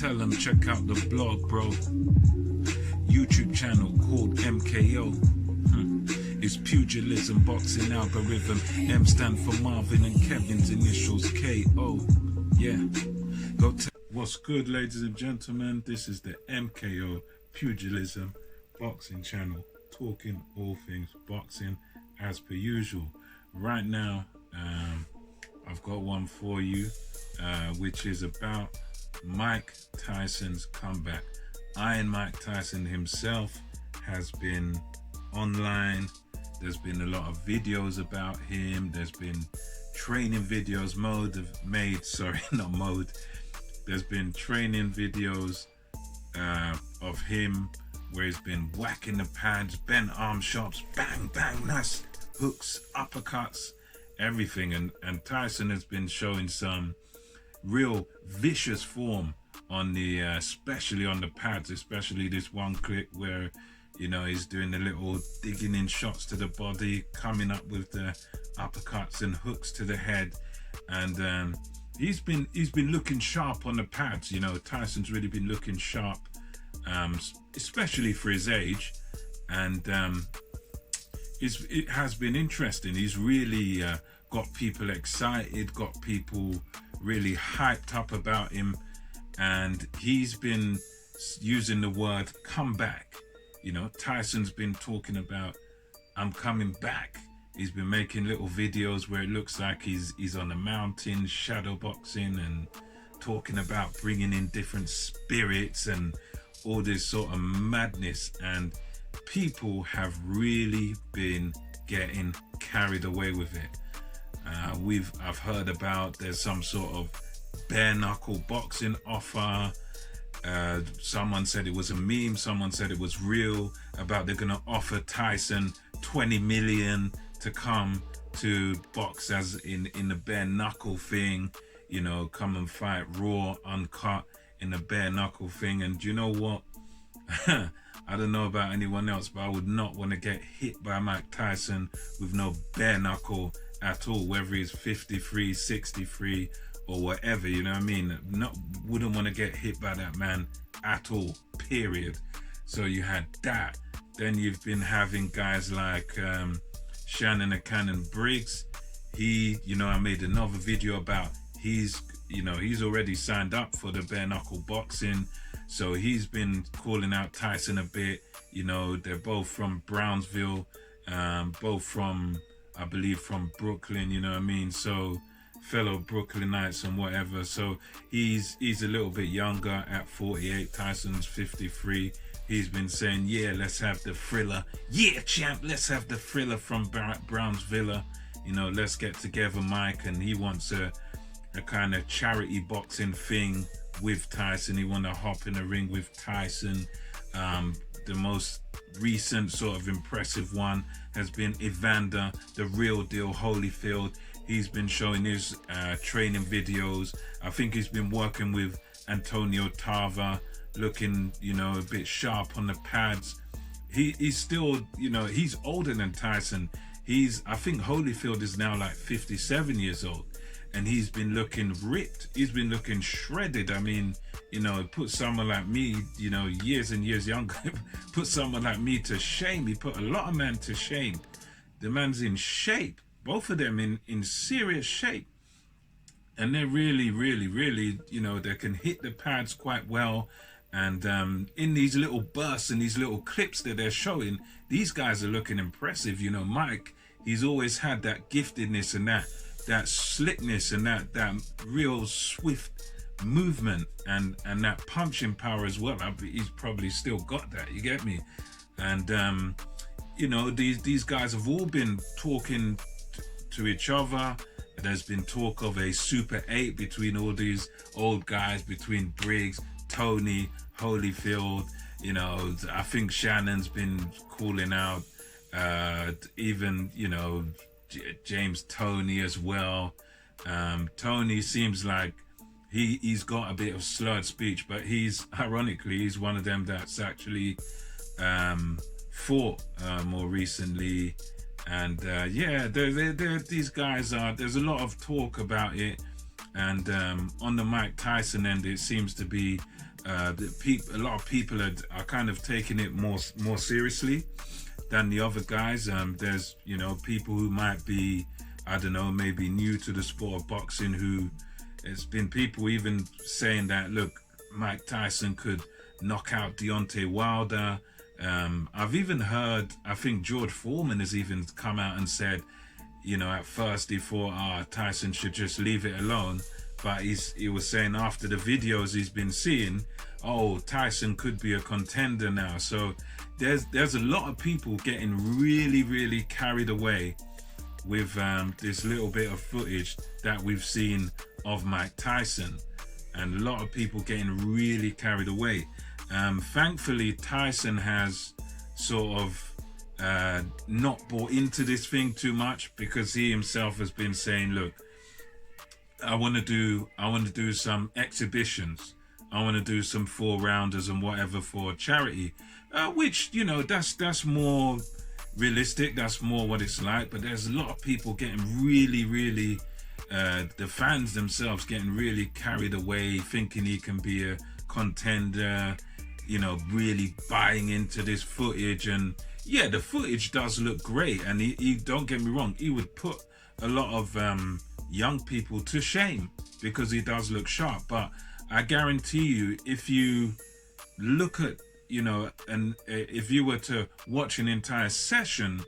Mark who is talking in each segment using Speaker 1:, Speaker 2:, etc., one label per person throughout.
Speaker 1: tell them check out the blog, bro. YouTube channel called MKO. It's pugilism, boxing algorithm. M stand for Marvin and Kevin's initials KO. Yeah. What's good, ladies and gentlemen? This is the MKO pugilism boxing channel, talking all things boxing as per usual. Right now, I've got one for you, which is about Mike Tyson's comeback. Iron Mike Tyson himself has been online. There's been a lot of videos about him. There's been training videos There's been training videos of him where he's been whacking the pads, bent arm shots, bang, bang, nice hooks, uppercuts, everything. And Tyson has been showing some real vicious form on the, especially on the pads, especially this one clip where, you know, he's doing the little digging in shots to the body, coming up with the uppercuts and hooks to the head. And he's been looking sharp on the pads. You know, Tyson's really been looking sharp, especially for his age. And it has been interesting. He's really got people excited, got people really hyped up about him. And he's been using the word comeback. You know, Tyson's been talking about, I'm coming back. He's been making little videos where it looks like he's on a mountain shadow boxing and talking about bringing in different spirits and all this sort of madness. And people have really been getting carried away with it. I've heard about there's some sort of bare knuckle boxing offer. Someone said it was a meme, someone said it was real, about they're gonna offer Tyson 20 million to come to box as in the bare knuckle thing, you know, come and fight raw, uncut in the bare knuckle thing. And you know what? I don't know about anyone else, but I would not want to get hit by Mike Tyson with no bare knuckle at all, whether he's 53, 63 or whatever, you know what I mean? Wouldn't want to get hit by that man at all, period. So you had that. Then you've been having guys like Shannon the Cannon Briggs. I made another video about he's already signed up for the bare knuckle boxing. So he's been calling out Tyson a bit. You know, they're both from Brownsville, both from, I believe, from Brooklyn, you know what I mean? So fellow Brooklynites and whatever. So he's a little bit younger at 48. Tyson's 53. He's been saying, yeah, let's have the thriller. Yeah, champ, let's have the thriller from Brownsville. You know, let's get together, Mike. And he wants a kind of charity boxing thing with Tyson. He want to hop in the ring with Tyson. The most recent sort of impressive one has been Evander, the real deal Holyfield. He's been showing his training videos. I think he's been working with Antonio Tarver, looking, you know, a bit sharp on the pads. He's still, you know, he's older than Tyson. I think Holyfield is now like 57 years old. And he's been looking ripped. He's been looking shredded. I mean, you know, put someone like me, you know, years and years younger, put someone like me to shame. He put a lot of men to shame. The man's in shape. Both of them in serious shape. And they're really, really, really, you know, they can hit the pads quite well. And in these little bursts and these little clips that they're showing, these guys are looking impressive. You know, Mike, he's always had that giftedness and that slickness and that real swift movement and that punching power as well. He's probably still got that, you get me? And you know, these guys have all been talking to each other. There's been talk of a Super 8 between all these old guys, between Briggs, Tony, Holyfield. You know, I think Shannon's been calling out even, you know, James Toney as well. Tony seems like he's got a bit of slurred speech, but he's one of them that's actually fought more recently. And yeah, these guys there's a lot of talk about it. And on the Mike Tyson end, it seems to be a lot of people are kind of taking it more seriously than the other guys. There's, you know, people who might be, I don't know, maybe new to the sport of boxing, who it's been people even saying that, look, Mike Tyson could knock out Deontay Wilder. I've even heard, I think George Foreman has even come out and said, you know, at first he thought Tyson should just leave it alone, but he was saying after the videos he's been seeing, oh, Tyson could be a contender now. So there's a lot of people getting really carried away with this little bit of footage that we've seen of Mike Tyson, and a lot of people getting really carried away. Thankfully, Tyson has sort of not bought into this thing too much, because he himself has been saying, look, I want to do some exhibitions. I want to do some 4-rounders and whatever for charity, which, you know, that's more realistic. That's more what it's like. But there's a lot of people getting really, the fans themselves getting really carried away, thinking he can be a contender, you know, really buying into this footage. And yeah, the footage does look great, and he don't get me wrong, he would put a lot of young people to shame because he does look sharp. But I guarantee you, if you look at, you know, and if you were to watch an entire session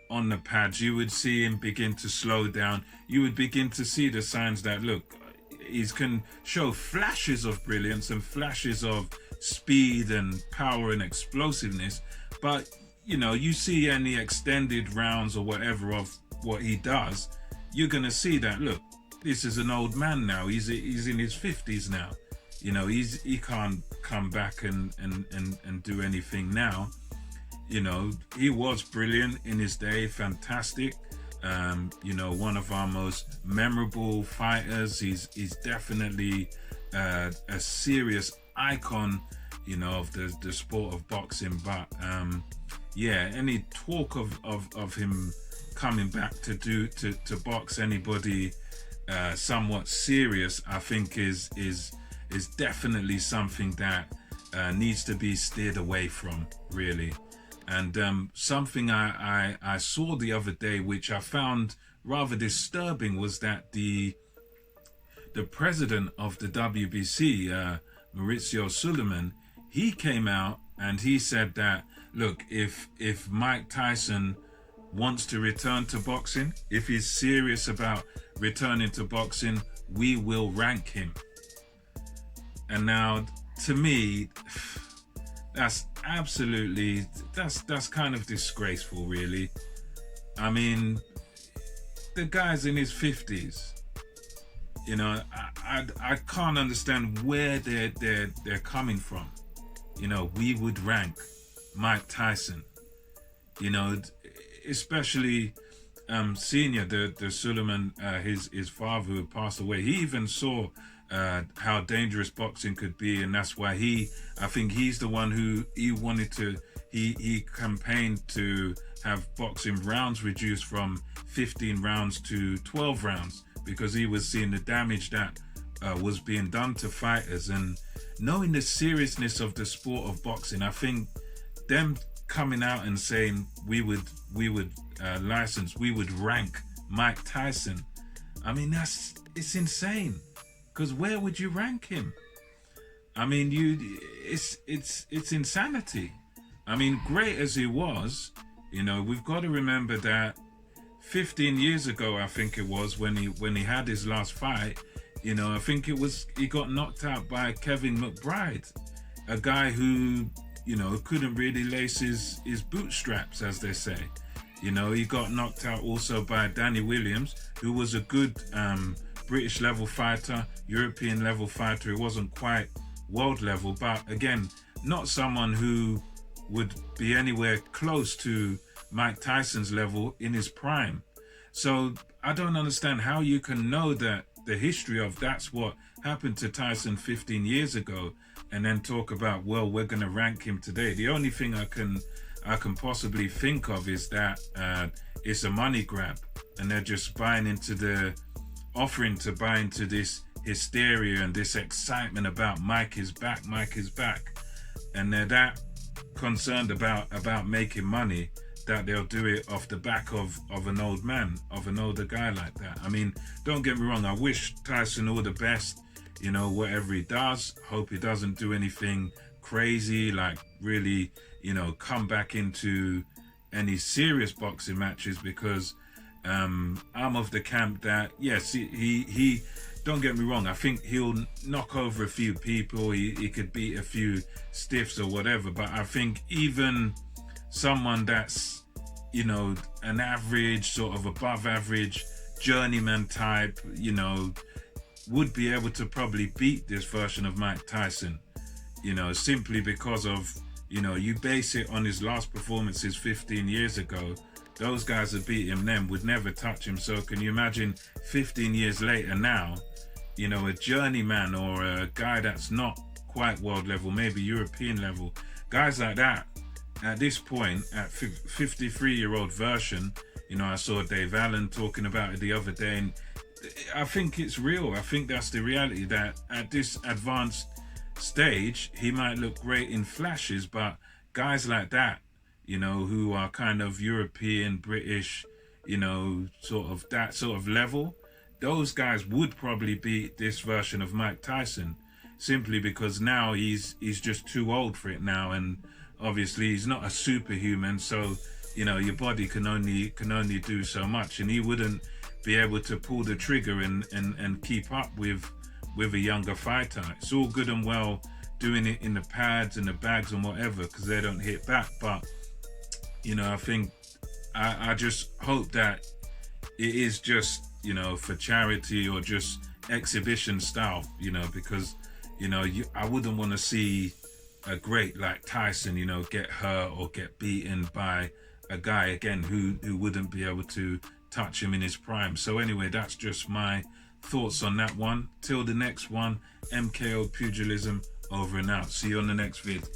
Speaker 1: on the pads, you would see him begin to slow down. You would begin to see the signs that, look, he can show flashes of brilliance and flashes of speed and power and explosiveness. But, you know, you see any extended rounds or whatever of what he does, you're going to see that, look, this is an old man now. He's in his 50s now. You know, he can't come back and do anything now. You know, he was brilliant in his day, fantastic. You know, one of our most memorable fighters. He's definitely a serious icon, you know, of the sport of boxing. But yeah, any talk of him coming back to box anybody somewhat serious, I think is definitely something that needs to be steered away from, really. And something I saw the other day, which I found rather disturbing, was that the president of the WBC, Mauricio Suleiman, he came out and he said that, look, if Mike Tyson wants to return to boxing, if he's serious about returning to boxing, we will rank him. And now, to me, that's absolutely, that's kind of disgraceful, really. I mean, the guy's in his 50s. You know, I can't understand where they're coming from. You know, we would rank Mike Tyson. You know, especially Senior, the Suleiman, his father who had passed away. He even saw how dangerous boxing could be, and that's why I think he's the one who he campaigned to have boxing rounds reduced from 15 rounds to 12 rounds, because he was seeing the damage that was being done to fighters. And knowing the seriousness of the sport of boxing, I think them coming out and saying we would license, we would rank Mike Tyson, I mean, it's insane. Because where would you rank him? I mean, it's insanity. I mean, great as he was, you know, we've got to remember that 15 years ago, I think it was, when he had his last fight, you know, I think he got knocked out by Kevin McBride, a guy who, you know, couldn't really lace his bootstraps, as they say. You know, he got knocked out also by Danny Williams, who was a good British level fighter, European level fighter. It wasn't quite world level, but again, not someone who would be anywhere close to Mike Tyson's level in his prime. So I don't understand how you can know that the history of that's what happened to Tyson 15 years ago, and then talk about, well, we're going to rank him today. The only thing I can possibly think of is that it's a money grab, and they're just offering to buy into this hysteria and this excitement about Mike is back, and they're that concerned about making money that they'll do it off the back of an old man, of an older guy like that. I mean, don't get me wrong, I wish Tyson all the best, you know, whatever he does. Hope he doesn't do anything crazy, like really, you know, come back into any serious boxing matches, because I'm of the camp that, yes, he don't get me wrong, I think he'll knock over a few people, he could beat a few stiffs or whatever, but I think even someone that's, you know, an average, sort of above average journeyman type, you know, would be able to probably beat this version of Mike Tyson, you know, simply because of, you know, you base it on his last performances 15 years ago. Those guys that beat him then would never touch him. So can you imagine 15 years later now, you know, a journeyman or a guy that's not quite world level, maybe European level, guys like that, at this point, at 53-year-old version, you know, I saw Dave Allen talking about it the other day, and I think it's real. I think that's the reality, that at this advanced stage, he might look great in flashes, but guys like that, you know, who are kind of European, British, you know, sort of that sort of level, those guys would probably beat this version of Mike Tyson, simply because now he's just too old for it now, and obviously he's not a superhuman, so, you know, your body can only do so much, and he wouldn't be able to pull the trigger and keep up with a younger fighter. It's all good and well doing it in the pads and the bags and whatever, because they don't hit back, but, you know, I think I just hope that it is just, you know, for charity or just exhibition style, you know, because, you know, I wouldn't want to see a great like Tyson, you know, get hurt or get beaten by a guy again who wouldn't be able to touch him in his prime. So anyway, that's just my thoughts on that one. Till the next one, MKO Pugilism, over and out. See you on the next vid.